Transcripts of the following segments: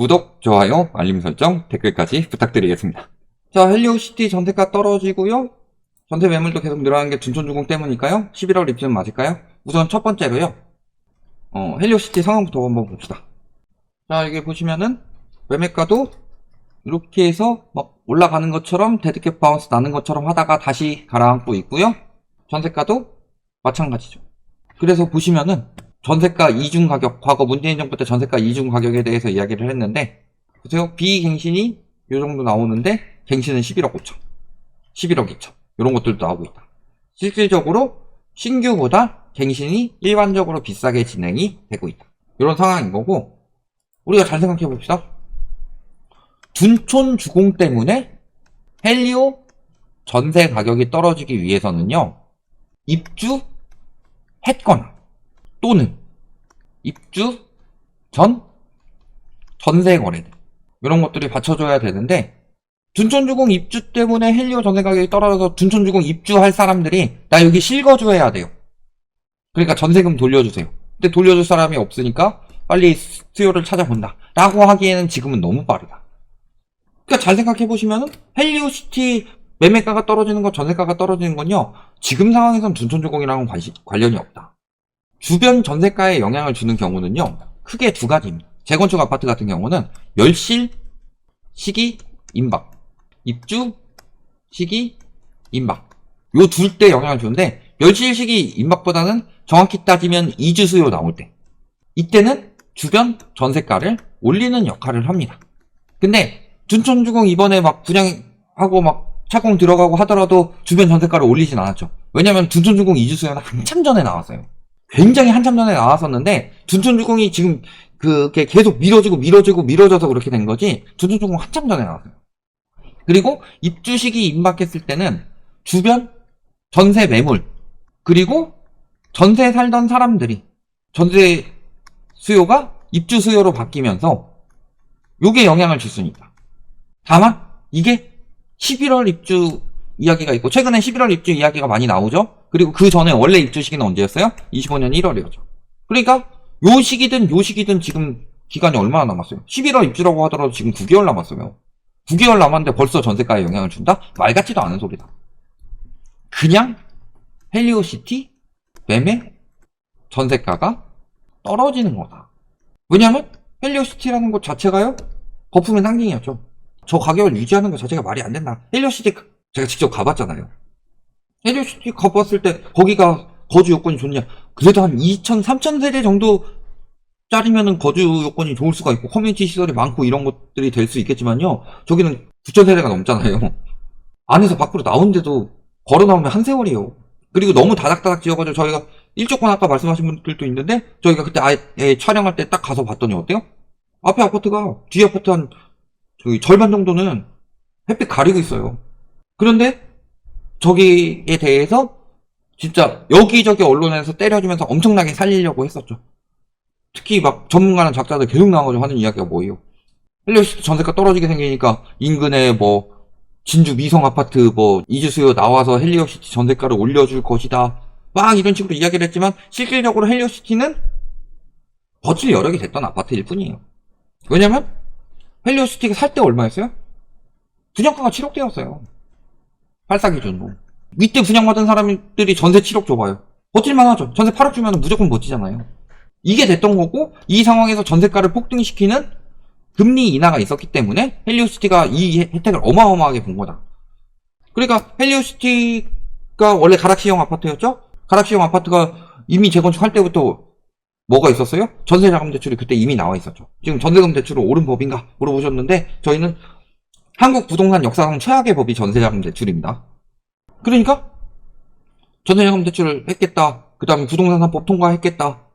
구독, 좋아요, 알림 설정, 댓글까지 부탁드리겠습니다. 자, 헬리오시티 전세가 떨어지고요. 전세 매물도 계속 늘어나는 게 둔촌주공 때문일까요? 11월 입주는 맞을까요? 우선 첫 번째로요. 헬리오시티 상황부터 한번 봅시다. 자, 여기 보시면은 매매가도 이렇게 해서 막 올라가는 것처럼 데드캣 바운스 나는 것처럼 하다가 다시 가라앉고 있고요. 전세가도 마찬가지죠. 그래서 보시면은 전세가 이중 가격, 과거 문재인 정부 때 전세가 이중 가격에 대해서 이야기를 했는데, 보세요. 비갱신이 이 정도 나오는데, 갱신은 11억 5천, 11억 2천, 이런 것들도 나오고 있다. 실질적으로 신규보다 갱신이 일반적으로 비싸게 진행이 되고 있다. 이런 상황인 거고, 우리가 잘 생각해 봅시다. 둔촌 주공 때문에 헬리오 전세 가격이 떨어지기 위해서는요, 입주했거나, 또는 입주 전 전세 거래들, 이런 것들이 받쳐줘야 되는데, 둔촌주공 입주 때문에 헬리오 전세 가격이 떨어져서 둔촌주공 입주할 사람들이 나 여기 실거주해야 돼요. 그러니까 전세금 돌려주세요. 근데 돌려줄 사람이 없으니까 빨리 수요를 찾아본다 라고 하기에는 지금은 너무 빠르다. 그러니까 잘 생각해보시면은 헬리오시티 매매가가 떨어지는 것, 전세가가 떨어지는 건요, 지금 상황에선 둔촌주공이랑은 관련이 없다. 주변 전세가에 영향을 주는 경우는요, 크게 두 가지입니다. 재건축 아파트 같은 경우는 멸실 시기 임박, 입주 시기 임박, 요 둘 때 영향을 주는데, 멸실 시기 임박보다는 정확히 따지면 이주 수요 나올 때, 이때는 주변 전세가를 올리는 역할을 합니다. 근데 둔촌주공 이번에 막 분양하고 막 착공 들어가고 하더라도 주변 전세가를 올리진 않았죠. 왜냐면 둔촌주공 이주 수요는 한참 전에 나왔어요. 굉장히 한참 전에 나왔었는데, 둔촌주공이 지금 그게 계속 미뤄져서 그렇게 된 거지, 둔촌주공 한참 전에 나왔어요. 그리고 입주 시기 임박했을 때는 주변 전세 매물, 그리고 전세 살던 사람들이 전세 수요가 입주 수요로 바뀌면서 요게 영향을 줄 수 있다. 다만 이게 11월 입주 이야기가 있고, 최근에 11월 입주 이야기가 많이 나오죠. 그리고 그 전에 원래 입주 시기는 언제였어요? 25년 1월이었죠. 그러니까 요 시기든 지금 기간이 얼마나 남았어요? 11월 입주라고 하더라도 지금 9개월 남았어요. 9개월 남았는데 벌써 전세가에 영향을 준다? 말 같지도 않은 소리다. 그냥 헬리오시티 매매 전세가가 떨어지는 거다. 왜냐면 헬리오시티라는 곳 자체가요, 거품의 상징이었죠. 저 가격을 유지하는 것 자체가 말이 안 된다. 헬리오시티 제가 직접 가봤잖아요. 헬리오시티 가봤을 때 거기가 거주 요건이 좋냐? 그래도 한 2,000, 3,000세대 정도 짜리면은 거주 요건이 좋을 수가 있고 커뮤니티 시설이 많고 이런 것들이 될 수 있겠지만요, 저기는 9,000세대가 넘잖아요. 안에서 밖으로 나오는데도 걸어 나오면 한 세월이에요. 그리고 너무 다닥다닥 지어가지고 저희가 일조권 아까 말씀하신 분들도 있는데, 저희가 그때 아예 촬영할 때 딱 가서 봤더니 어때요? 앞에 아파트가 뒤에 아파트 한 저기 절반 정도는 햇빛 가리고 있어요. 그런데 저기에 대해서 진짜 여기저기 언론에서 때려주면서 엄청나게 살리려고 했었죠. 특히 막 전문가나 작자들 계속 나와가지고 하는 이야기가 뭐예요? 헬리오시티 전세가 떨어지게 생기니까 인근에 뭐 진주 미성 아파트 뭐 이주 수요 나와서 헬리오시티 전세가를 올려줄 것이다, 막 이런 식으로 이야기를 했지만, 실질적으로 헬리오시티는 거칠 여력이 됐던 아파트일 뿐이에요. 왜냐면 헬리오시티가 살 때 얼마였어요? 분양가가 7억대였어요. 84 기준으로. 이때 분양받은 사람들이 전세 7억 줘봐요. 버틸만 하죠. 전세 8억 주면 무조건 버티잖아요. 이게 됐던 거고, 이 상황에서 전세가를 폭등시키는 금리 인하가 있었기 때문에 헬리오시티가 이 혜택을 어마어마하게 본 거다. 그러니까 헬리오시티가 원래 가락시형 아파트였죠? 가락시형 아파트가 이미 재건축할 때부터 뭐가 있었어요? 전세자금 대출이 그때 이미 나와 있었죠. 지금 전세금 대출은 옳은 법인가 물어보셨는데, 저희는 한국 부동산 역사상 최악의 법이 전세자금 대출입니다. 그러니까 전세자금 대출을 했겠다, 그 다음에 부동산 3법 통과했겠다,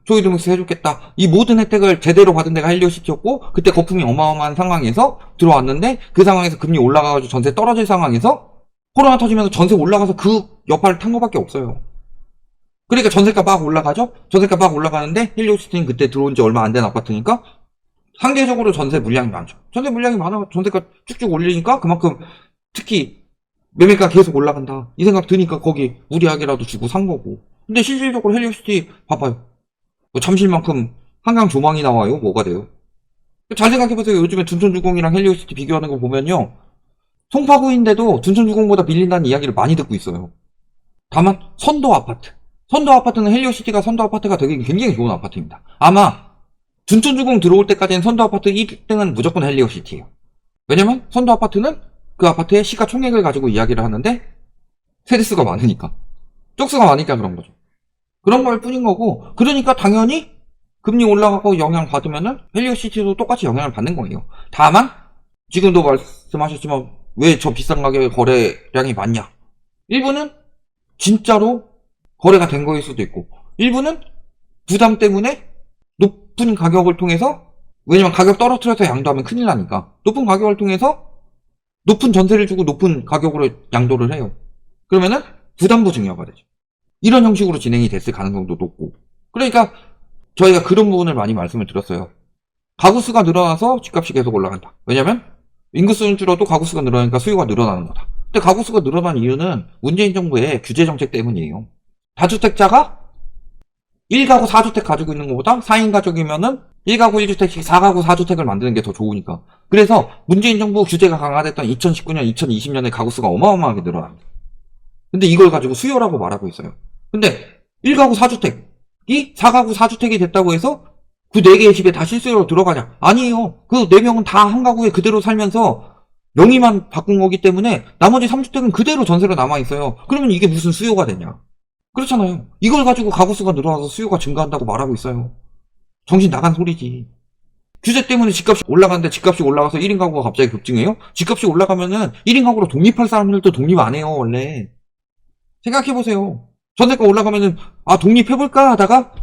조이드믹스 해줬겠다, 이 모든 혜택을 제대로 받은 데가 헬리오시티였고, 그때 거품이 어마어마한 상황에서 들어왔는데, 그 상황에서 금리 올라가가지고 전세 떨어질 상황에서 코로나 터지면서 전세 올라가서 그 여파를 탄 거밖에 없어요. 그러니까 전세가 막 올라가죠? 전세가 막 올라가는데 헬리오시티는 그때 들어온 지 얼마 안 된 아파트니까 상대적으로 전세 물량이 많죠. 전세 물량이 많아 전세가 쭉쭉 올리니까 그만큼 특히 매매가 계속 올라간다, 이 생각 드니까 거기 무리하게라도 주고 산 거고. 근데 실질적으로 헬리오시티 봐봐요. 뭐 잠실만큼 한강 조망이 나와요? 뭐가 돼요? 잘 생각해보세요. 요즘에 둔촌주공이랑 헬리오시티 비교하는 거 보면요. 송파구인데도 둔촌주공보다 밀린다는 이야기를 많이 듣고 있어요. 다만 선도 아파트. 선도 아파트는 헬리오시티가 선도 아파트가 되게 굉장히 좋은 아파트입니다. 아마 둔촌주공 들어올 때까지는 선도 아파트 1등은 무조건 헬리오시티예요. 왜냐면 선도 아파트는 그 아파트의 시가총액을 가지고 이야기를 하는데 세대수가 많으니까. 쪽수가 많으니까 그런 거죠. 그런 걸 뿐인 거고, 그러니까 당연히 금리 올라가고 영향 받으면은 헬리오시티도 똑같이 영향을 받는 거예요. 다만 지금도 말씀하셨지만 왜 저 비싼 가격에 거래량이 많냐? 일부는 진짜로 거래가 된 거일 수도 있고, 일부는 부담 때문에 높은 가격을 통해서, 왜냐면 가격 떨어뜨려서 양도하면 큰일 나니까 높은 가격을 통해서 높은 전세를 주고 높은 가격으로 양도를 해요. 그러면은 부담도 증여가 되죠. 이런 형식으로 진행이 됐을 가능성도 높고, 그러니까 저희가 그런 부분을 많이 말씀을 드렸어요. 가구수가 늘어나서 집값이 계속 올라간다. 왜냐면 인구수는 줄어도 가구수가 늘어나니까 수요가 늘어나는 거다. 근데 가구수가 늘어난 이유는 문재인 정부의 규제 정책 때문이에요. 다주택자가 1가구 4주택 가지고 있는 것보다 4인 가족이면은 1가구 1주택씩 4가구 4주택을 만드는 게 더 좋으니까. 그래서 문재인 정부 규제가 강화됐던 2019년, 2020년에 가구수가 어마어마하게 늘어납니다. 근데 이걸 가지고 수요라고 말하고 있어요. 근데 1가구 4주택이 4가구 4주택이 됐다고 해서 그 4개의 집에 다 실수요로 들어가냐? 아니에요. 그 4명은 다 한 가구에 그대로 살면서 명의만 바꾼 거기 때문에 나머지 3주택은 그대로 전세로 남아있어요. 그러면 이게 무슨 수요가 되냐? 그렇잖아요. 이걸 가지고 가구수가 늘어나서 수요가 증가한다고 말하고 있어요. 정신 나간 소리지. 규제 때문에 집값이 올라가는데 집값이 올라가서 1인 가구가 갑자기 급증해요? 집값이 올라가면은 1인 가구로 독립할 사람들도 독립 안 해요, 원래. 생각해보세요. 전세가 올라가면은, 아, 독립해볼까 하다가,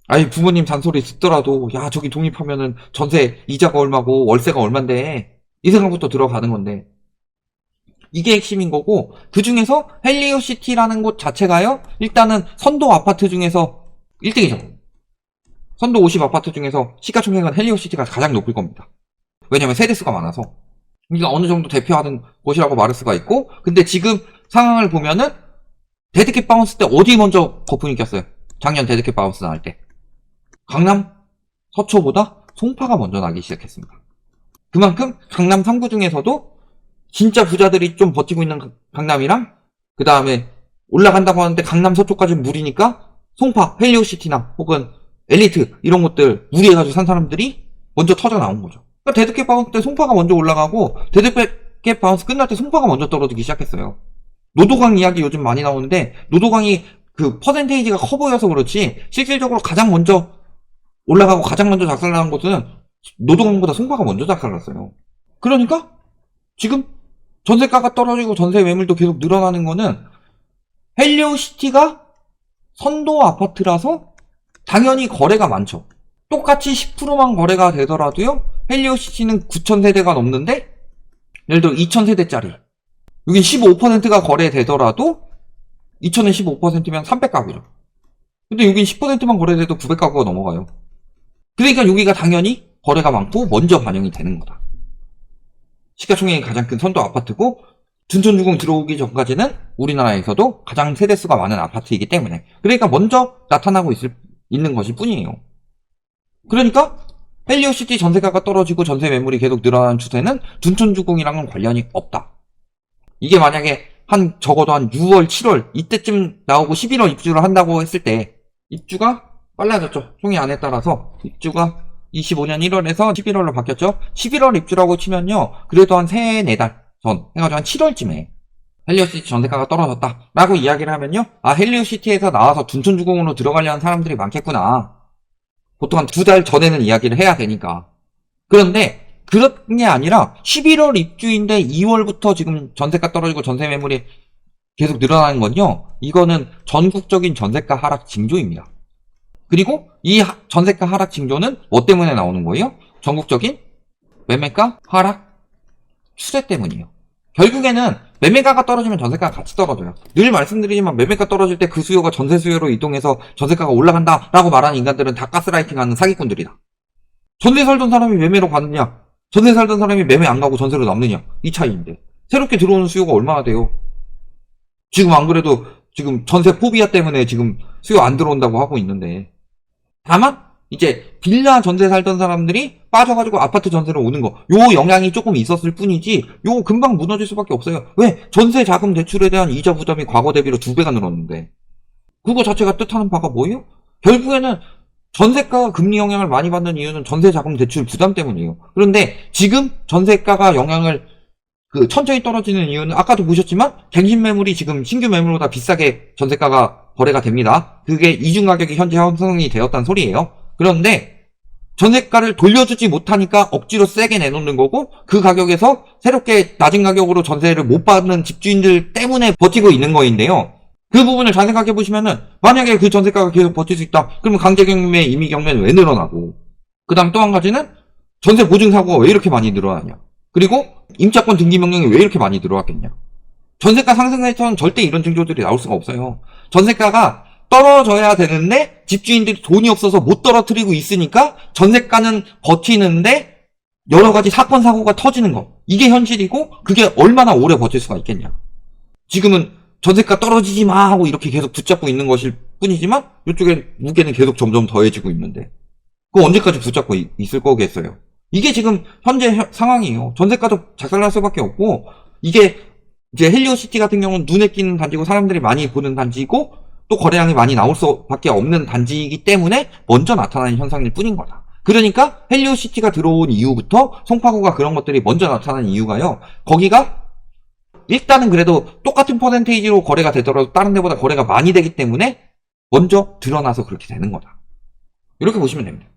아니, 부모님 잔소리 듣더라도, 야, 저기 독립하면은 전세 이자가 얼마고 월세가 얼만데, 이 생각부터 들어가는 건데. 이게 핵심인 거고, 그 중에서 헬리오시티라는 곳 자체가요, 일단은 선도 아파트 중에서 1등이죠. 선도 50 아파트 중에서 시가총액은 헬리오시티가 가장 높을 겁니다. 왜냐면 세대수가 많아서. 그러니까 어느 정도 대표하는 곳이라고 말할 수가 있고, 근데 지금 상황을 보면은 데드캣 바운스 때 어디 먼저 거품이 꼈어요? 작년 데드캣 바운스 나올 때. 강남 서초보다 송파가 먼저 나기 시작했습니다. 그만큼 강남 3구 중에서도 진짜 부자들이 좀 버티고 있는 강남이랑, 그 다음에 올라간다고 하는데 강남 서초까지는 무리니까 송파, 헬리오시티나 혹은 엘리트 이런 것들 무리해가지고 산 사람들이 먼저 터져 나온 거죠. 그러니까 데드캣 바운스 때 송파가 먼저 올라가고 데드캣 바운스 끝날 때 송파가 먼저 떨어지기 시작했어요. 노도강 이야기 요즘 많이 나오는데 노도강이 그 퍼센테이지가 커 보여서 그렇지 실질적으로 가장 먼저 올라가고 가장 먼저 작살나는 곳은 노도강보다 송파가 먼저 작살났어요. 그러니까 지금 전세가가 떨어지고 전세 매물도 계속 늘어나는 거는 헬리오시티가 선도 아파트라서 당연히 거래가 많죠. 똑같이 10%만 거래가 되더라도요, 헬리오시티는 9,000세대가 넘는데 예를 들어 2,000세대짜리 여긴 15%가 거래되더라도 2,000에 15%면 300가구죠. 근데 여긴 10%만 거래돼도 900가구가 넘어가요. 그러니까 여기가 당연히 거래가 많고 먼저 반영이 되는 거다. 시가총액이 가장 큰 선도 아파트고 둔촌주공 들어오기 전까지는 우리나라에서도 가장 세대수가 많은 아파트이기 때문에, 그러니까 먼저 나타나고 있는 것일 뿐이에요. 그러니까 헬리오시티 전세가가 떨어지고 전세 매물이 계속 늘어나는 추세는 둔촌주공이랑은 관련이 없다. 이게 만약에 적어도 한 6월, 7월 이때쯤 나오고 11월 입주를 한다고 했을 때, 입주가 빨라졌죠. 총의안에 따라서 입주가 25년 1월에서 11월로 바뀌었죠. 11월 입주라고 치면요, 그래도 한 3, 4달 전 해가지고 한 7월쯤에 헬리오시티 전세가가 떨어졌다 라고 이야기를 하면요, 아, 헬리오시티에서 나와서 둔촌주공으로 들어가려는 사람들이 많겠구나. 보통 한 2달 전에는 이야기를 해야 되니까. 그런데 그런 게 아니라 11월 입주인데 2월부터 지금 전세가 떨어지고 전세 매물이 계속 늘어나는 건요, 이거는 전국적인 전세가 하락 징조입니다. 그리고 이 전세가 하락 징조는 뭐 때문에 나오는 거예요? 전국적인 매매가 하락 추세 때문이에요. 결국에는 매매가가 떨어지면 전세가가 같이 떨어져요. 늘 말씀드리지만 매매가 떨어질 때 그 수요가 전세 수요로 이동해서 전세가가 올라간다 라고 말하는 인간들은 다 가스라이팅하는 사기꾼들이다. 전세 살던 사람이 매매로 가느냐, 전세 살던 사람이 매매 안 가고 전세로 남느냐, 이 차이인데 새롭게 들어오는 수요가 얼마나 돼요? 지금 안 그래도 지금 전세 포비아 때문에 지금 수요 안 들어온다고 하고 있는데, 다만 이제 빌라 전세 살던 사람들이 빠져가지고 아파트 전세로 오는 거, 요 영향이 조금 있었을 뿐이지 요 금방 무너질 수밖에 없어요. 왜? 전세 자금 대출에 대한 이자 부담이 과거 대비로 2배가 늘었는데 그거 자체가 뜻하는 바가 뭐예요? 결국에는 전세가가 금리 영향을 많이 받는 이유는 전세 자금 대출 부담 때문이에요. 그런데 지금 전세가가 영향을 천천히 떨어지는 이유는 아까도 보셨지만 갱신 매물이 지금 신규 매물보다 비싸게 전세가가 거래가 됩니다. 그게 이중 가격이 현재 형성이 되었다는 소리예요. 그런데 전세가를 돌려주지 못하니까 억지로 세게 내놓는 거고 그 가격에서 새롭게 낮은 가격으로 전세를 못 받는 집주인들 때문에 버티고 있는 거인데요. 그 부분을 잘 생각해 보시면은 만약에 그 전세가가 계속 버틸 수 있다. 그러면 강제경매, 임의경매는 왜 늘어나고 그 다음 또 한 가지는 전세 보증사고가 왜 이렇게 많이 늘어나냐. 그리고 임차권 등기 명령이 왜 이렇게 많이 늘어났겠냐. 전세가 상승에서는 절대 이런 징조들이 나올 수가 없어요. 전세가가 떨어져야 되는데 집주인들이 돈이 없어서 못 떨어뜨리고 있으니까 전세가는 버티는데 여러 가지 사건 사고가 터지는 거. 이게 현실이고 그게 얼마나 오래 버틸 수가 있겠냐. 지금은 전세가 떨어지지 마 하고 이렇게 계속 붙잡고 있는 것일 뿐이지만 이쪽에 무게는 계속 점점 더해지고 있는데 그거 언제까지 붙잡고 있을 거겠어요. 이게 지금 현재 상황이에요. 전세가도 작살날 수밖에 없고 이게 이제 헬리오시티 같은 경우는 눈에 띄는 단지고 사람들이 많이 보는 단지고 또 거래량이 많이 나올 수밖에 없는 단지이기 때문에 먼저 나타나는 현상일 뿐인 거다. 그러니까 헬리오시티가 들어온 이후부터 송파구가 그런 것들이 먼저 나타나는 이유가요. 거기가 일단은 그래도 똑같은 퍼센테이지로 거래가 되더라도 다른 데보다 거래가 많이 되기 때문에 먼저 드러나서 그렇게 되는 거다. 이렇게 보시면 됩니다.